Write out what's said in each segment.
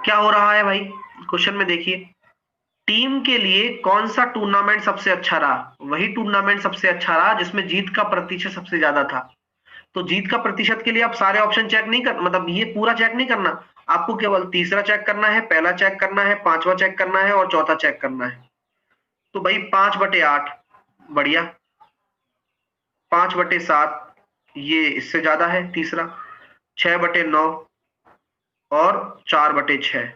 क्या हो रहा है भाई क्वेश्चन में देखिए, टीम के लिए कौन सा टूर्नामेंट सबसे अच्छा रहा? वही टूर्नामेंट सबसे अच्छा रहा जिसमें जीत का प्रतिशत सबसे ज्यादा था। तो जीत का प्रतिशत के लिए आप सारे ऑप्शन चेक नहीं कर, मतलब ये पूरा चेक नहीं करना, आपको केवल तीसरा चेक करना है, पहला चेक करना है, पांचवा चेक करना है और चौथा चेक करना है। तो भाई 5/8 बढ़िया, 5/7 ये इससे ज्यादा है तीसरा, 6/9 और 4/6,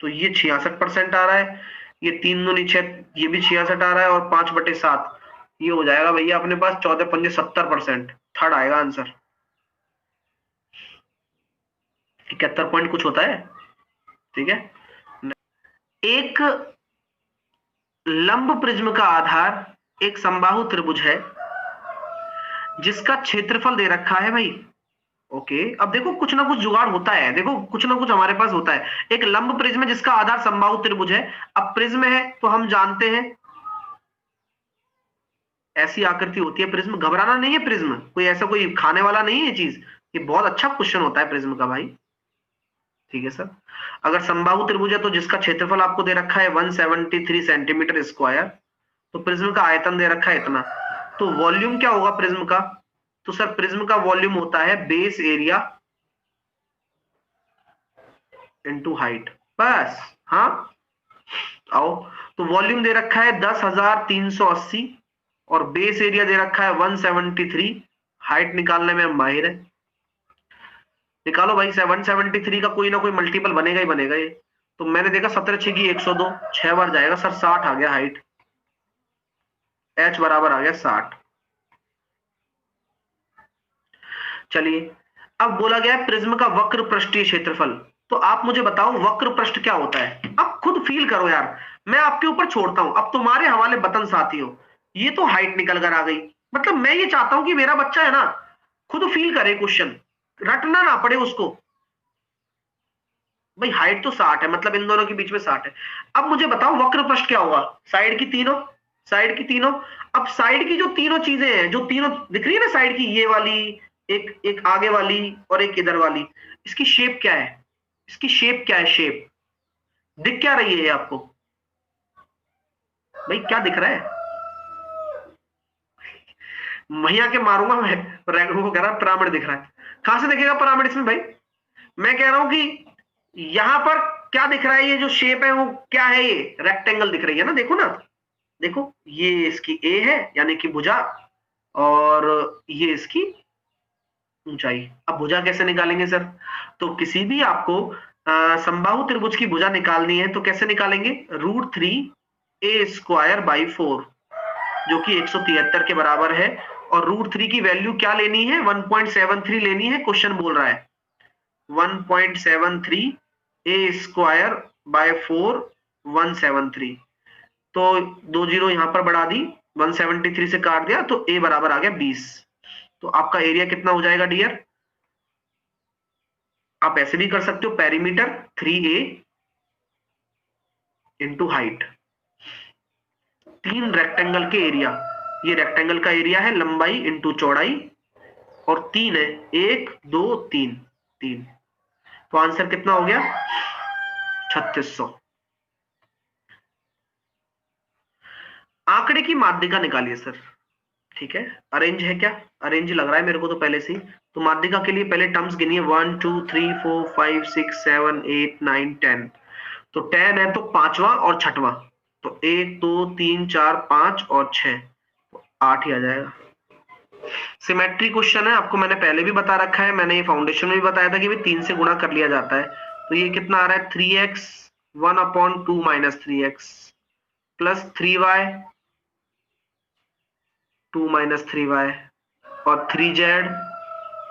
तो ये 66% आ रहा है। ये 3×6 ये भी 66 आ रहा है और 5/7 ये हो जाएगा भैया अपने पास 14×5 70%। थर्ड आएगा आंसर। 71 पॉइंट कुछ होता है, ठीक है। एक लंब प्रिज्म का आधार एक समबाहु त्रिभुज है जिसका क्षेत्रफल दे रखा है भाई। ओके, अब देखो कुछ ना कुछ जुगाड़ होता है, देखो कुछ ना कुछ हमारे पास होता है। एक लंब प्रिज्म है जिसका आधार समबाहु त्रिभुज है। अब प्रिज्म है तो हम जानते हैं ऐसी आकृति होती है प्रिज्म, घबराना नहीं है, प्रिज्म कोई ऐसा कोई खाने वाला नहीं है चीज, ये बहुत अच्छा क्वेश्चन होता है प्रिज्म का भाई, ठीक है सर। अगर समबाहु त्रिभुज है तो जिसका क्षेत्रफल आपको दे रखा है 173 सेंटीमीटर स्क्वायर, तो प्रिज्म का आयतन दे रखा है इतना, तो वॉल्यूम क्या होगा प्रिज्म का? तो सर प्रिज्म का वॉल्यूम होता है बेस एरिया इनटू हाइट, बस। हाँ आओ, तो वॉल्यूम दे रखा है 10,380 और बेस एरिया दे रखा है 173। हाइट निकालने में माहिर है, निकालो भाई। 173 का कोई ना कोई मल्टीपल बनेगा ही बनेगा ये। तो मैंने देखा 17×6 की 102, 6 बार जाएगा सर, 60 आ गया हाइट, h बराबर आ गया 60। चलिए, अब बोला गया है प्रिज्म का वक्र पृष्ठीय क्षेत्रफल, तो आप मुझे बताओ वक्र पृष्ठ क्या होता है? आप खुद फील करो यार, मैं आपके ऊपर छोड़ता हूं, अब तुम्हारे हवाले बतन साथी हो। ये तो हाइट निकल कर आ गई, मतलब मैं ये चाहता हूं कि मेरा बच्चा है ना खुद फील करे क्वेश्चन, रटना ना पड़े उसको। भाई हाइट तो 60 है, मतलब इन दोनों के बीच में 60 है। अब मुझे बताओ वक्र पृष्ठ क्या होगा? साइड की तीनों, साइड की तीनों। अब साइड की जो तीनों चीजें हैं, जो तीनों दिख रही है ना साइड की, ये वाली, एक एक आगे वाली और एक इधर वाली, इसकी शेप क्या है? इसकी शेप क्या है? शेप दिख क्या रही है आपको भाई? क्या दिख रहा है? भैया के मारूंगा मैं, रैंगो को कह रहा पिरामिड दिख रहा है। कहां से दिखेगा पिरामिड इसमें भाई? मैं कह रहा हूं कि यहां पर क्या दिख रहा है? ये जो शेप है वो क्या है? ये रेक्टेंगल दिख रही है ना, देखो ना, देखो ये इसकी ए है यानी कि भुजा, और ये इसकी ऊंचाई। अब भुजा कैसे निकालेंगे सर? तो किसी भी आपको समबाहु त्रिभुज की भुजा निकालनी है तो कैसे निकालेंगे? √3a² / 4 जो कि 173 के बराबर है, और √3 की वैल्यू क्या लेनी है? 1.73 लेनी है, क्वेश्चन बोल रहा है 1.73a² / 4 173। तो 2 जीरो यहां पर बढ़ा दी, 173 से काट दिया तो a बराबर आ गया 20। तो आपका एरिया कितना हो जाएगा डियर? आप ऐसे भी कर सकते हो, perimeter 3a into height, 3 rectangle के एरिया। ये रेक्टेंगल का एरिया है लंबाई इंटू चौड़ाई, और 3 है, 1 2 3, 3। तो आंसर कितना हो गया? 3600। आंकड़े की माध्यिका निकालिए सर, ठीक है। अरेंज है क्या? अरेंज लग रहा है मेरे को तो पहले से ही। तो माध्यिका के लिए पहले टर्म्स गिनिए, 1 2 3 4 5 6 7 8 9 10। तो 10 है तो पांचवा और छठवां, तो 1 2 3 4 5 और 6, 8 ही आ जाएगा। सिमेट्री क्वेश्चन है, आपको मैंने पहले भी बता रखा है, मैंने ये फाउंडेशन में भी बताया था कि भाई 3 से गुणा कर लिया जाता है। तो ये कितना आ रहा है? 3x 1/2 - 3x plus 3y 2 - 3y और 3z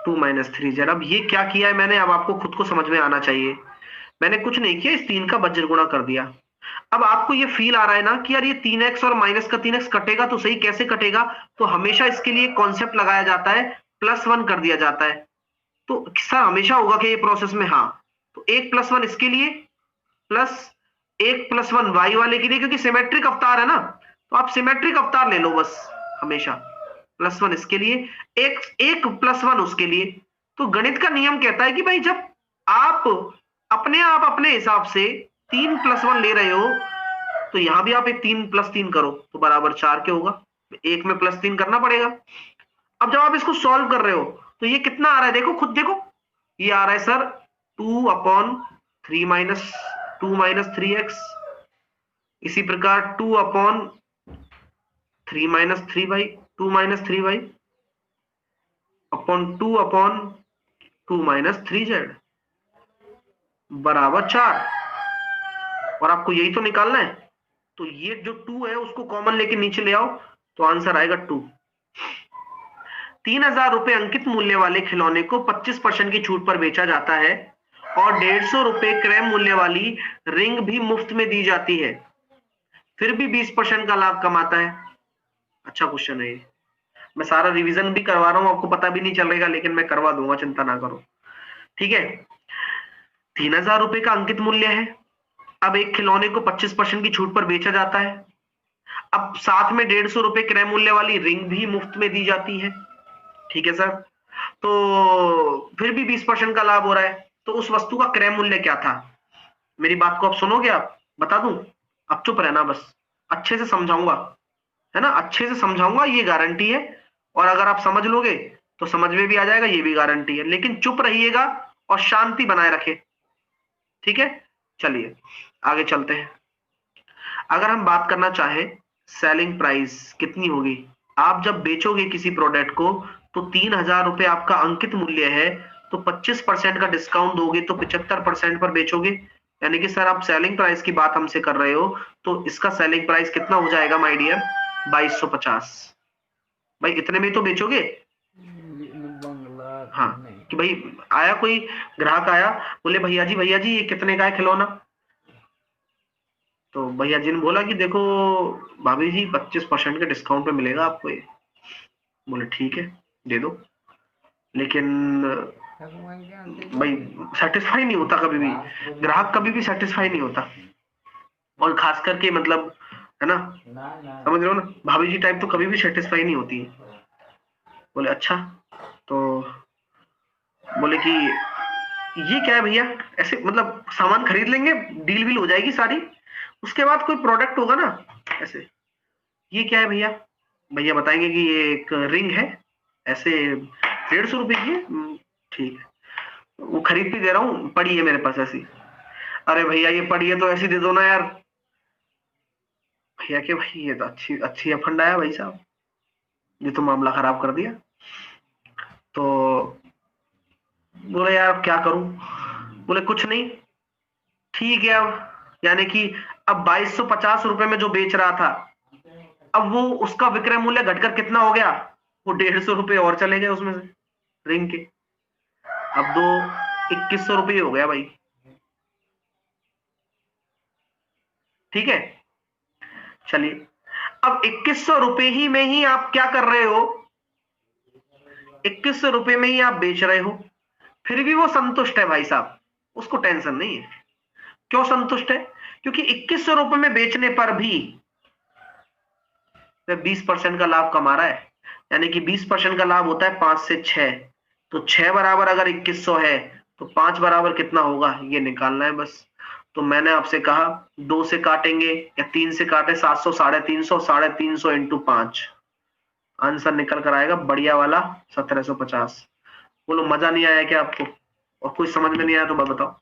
2 - 3z। अब ये क्या किया है मैंने, अब आपको खुद को समझ में आना चाहिए। मैंने कुछ नहीं किया, इस 3 का वज्र गुणा कर दिया। अब आपको ये फील आ रहा है ना कि यार ये 3x और माइनस का 3x कटेगा तो सही, कैसे कटेगा? तो हमेशा इसके लिए कॉन्सेप्ट लगाया जाता है, +1 कर दिया जाता है। तो सर हमेशा होगा कि ये प्रोसेस में? हाँ, तो 1 + 1 इसके लिए, प्लस 1 + 1 y वाले के लिए, क्योंकि सिमेट्रिक अवतार है ना, तो आप सिमेट्रिक अवतार ले लो बस हमेशा। +1 इसके लिए, 1 + 1 उसके लिए। तो गणित का नियम कहता है कि भाई जब आप अपने आप अपने हिसाब से 3+1 ले रहे हो, तो यहां भी आप एक 3+3 करो तो बराबर 4 के होगा, एक में +3 करना पड़ेगा। अब जब आप इसको सॉल्व कर रहे हो तो ये कितना आ रहा है, देखो खुद देखो, ये आ रहा है सर 2/3 माइनस 2 माइनस 3x, इसी प्रकार 2/3 minus 3y, 2 minus 3y upon 2/2 minus 3z बराबर 4। और आपको यही तो निकालना है, तो ये जो 2 है उसको कॉमन लेके नीचे ले आओ तो आंसर आएगा 2। 3,000 रुपए अंकित मूल्य वाले खिलौने को 25% की छूट पर बेचा जाता है और 150 रुपए क्रय मूल्य वाली रिंग भी मुफ्त में दी जाती है, फिर भी 20% का लाभ कमाता है। अच्छा क्वेश्चन है ये, मैं सारा रिवीजन भी करवा रहा हूं, आपको पता भी नहीं चलेगा लेकिन मैं करवा दूंगा, चिंता ना करो। ठीक है, 3,000 रुपए का अंकित मूल्य है, अब एक खिलौने को 25% की छूट पर बेचा जाता है, अब साथ में 150 रुपए क्रय मूल्य वाली रिंग भी मुफ्त में दी जाती है। ठीक है सर, तो फिर भी 20% का लाभ हो रहा है, तो उस वस्तु का क्रय मूल्य क्या था? मेरी बात को आप सुनोगे? आप बता दूं? अब चुप रहना बस, अच्छे से समझाऊंगा, है ना, अच्छे से समझाऊंगा, ये गारंटी है। और अगर आप समझ लोगे तो समझ में भी आ जाएगा, ये भी गारंटी है, लेकिन चुप रहिएगा और शांति बनाए रखे। ठीक है, चलिए आगे चलते हैं। अगर हम बात करना चाहे सेलिंग प्राइस कितनी होगी, आप जब बेचोगे किसी प्रोडक्ट को तो 3,000 रुपए आपका अंकित मूल्य है, तो 25% का डिस्काउंट दोगे तो 75% पर बेचोगे, यानी कि सर आप सेलिंग प्राइस की बात हमसे कर रहे हो, तो इसका सेलिंग प्राइस कितना हो जाएगा माय डियर? 2250। भाई इतने में तो बेचोगे? हाँ, कि भाई आया कोई ग्राहक आया, बोले भैया जी ये कितने का है खिलौना? तो भैया जी ने बोला कि देखो भाभी जी 25% के डिस्काउंट पे मिलेगा आपको ये। बोले ठीक है दे दो, लेकिन भाई सेटिस्फाई नहीं होता कभी भी, ग्राहक कभी भी सेटिस्फाई नहीं होता, और खास करके मतलब, है ना, समझ रहे हो ना, भाभी जी टाइप तो कभी भी सेटिस्फाई नहीं होती है। बोले अच्छा, तो बोले कि ये क्या है भैया, ऐसे मतलब सामान खरीद लेंगे, डील वील हो जाएगी सारी, उसके बाद कोई प्रोडक्ट होगा ना ऐसे, ये क्या है भैया? भैया बताएंगे कि ये एक रिंग है, ऐसे 150 रुपए की है। ठीक है, वो खरीद भी दे रहा हूँ, पड़ी है मेरे पास ऐसी। अरे भैया ये पड़ी है तो ऐसी दे दो ना यार। भैया के भाई ये तो अच्छी अच्छी फंडा है भाई साहब, ये तो मामला खराब कर दिया। तो बोले यार अब क्या करूं? बोले कुछ नहीं, ठीक है अब, यानी कि अब 2250 रुपए में जो बेच रहा था, अब वो उसका विक्रय मूल्य घटकर कितना हो गया? वो 150 रुपए और चले गए उसमें से रिंग के, अब दो 2100 रुपये हो गया भाई। ठीक है, चलिए अब 2100 रुपए ही में ही आप क्या कर रहे हो, 2100 रुपए में ही आप बेच रहे हो, फिर भी वो संतुष्ट है भाई साहब, उसको टेंशन नहीं है। क्यों संतुष्ट है? क्योंकि 2100 रुपए में बेचने पर भी वह 20% का लाभ कमा रहा है, यानी कि 20% का लाभ होता है 5 से 6, तो 6 बराबर अगर 2100 है तो 5 बराबर कितना होगा ये निकालना है बस। तो मैंने आपसे कहा 2 से काटेंगे या 3 से काटे 700, 350, 350 इंटू 5, आंसर निकल कर आएगा बढ़िया वाला 1750। बोलो मजा नहीं आया क्या आपको? और कुछ समझ में नहीं आया तो बताओ।